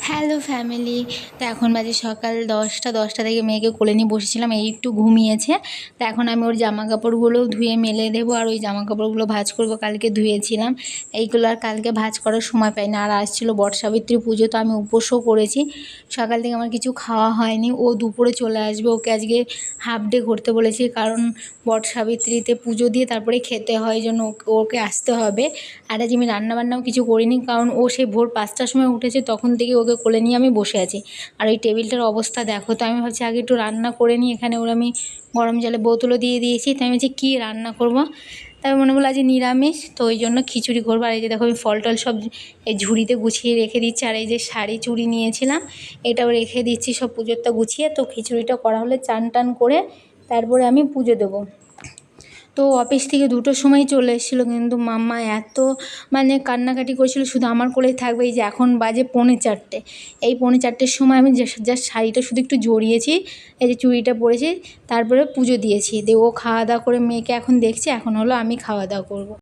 Hello family. তো এখন বাজে সকাল 10টা থেকে মেয়েকে কোলে নিয়ে বসেছিলাম, এই একটু ঘুমিয়েছে। তো এখন আমি ওর জামা কাপড়গুলোও ধুয়ে মেলে দেবো, আর ওই জামা কাপড়গুলো ভাঁজ করবো। কালকে ধুয়েছিলাম এইগুলো, আর কালকে ভাঁজ করার সময় পাই না। আর আসছিল বটসাবিত্রী পুজো, তো আমি উপোসও করেছি। সকাল থেকে আমার কিছু খাওয়া হয়নি। ও দুপুরে চলে আসবে, ওকে আজকে হাফ ডে করতে বলেছি, কারণ বটসাবিত্রীতে পুজো দিয়ে তারপরে খেতে হয়, জন্য ওকে আসতে হবে। আর আজ আমি রান্নাবান্নাও কিছু করিনি, কারণ ও সেই ভোর 5টার সময় উঠেছে, তখন থেকে ওকে কোলে নিয়ে আমি বসে আছি। আর ওই টেবিলটার অবস্থা দেখো। তো আমি ভাবছি আগে একটু রান্না করে নিই। এখানে ওর আমি গরম জলে বোতলও দিয়ে দিয়েছি। তাই আমি ভাবছি কী রান্না করব। তাই মনে বললো আজ নিরামিষ, তো ওই জন্য খিচুড়ি করবো। আর এই যে দেখো আমি ফল টল সব এই ঝুড়িতে গুছিয়ে রেখে দিচ্ছি। আর এই যে শাড়ি চুড়ি নিয়েছিলাম, এটাও রেখে দিচ্ছি সব পুজোরটা গুছিয়ে। তো খিচুড়িটা করা হলে চান টান করে তারপরে আমি পুজো দেবো। তো অফিস থেকে 2টোর সময় চলে এসেছিলো, কিন্তু মাম্মা এত কান্নাকাটি করেছিল শুধু আমার কোলেই থাকবে। এই যে এখন বাজে 3:45, এই 3:45-র সময় আমি জাস্ট শাড়িটা শুধু একটু জড়িয়েছি, এই যে চুড়িটা পরেছি, তারপরে পুজো দিয়েছি। দিয়ে ও খাওয়া দাওয়া করে মেয়েকে এখন দেখছি, এখন হলো আমি খাওয়া দাওয়া করব।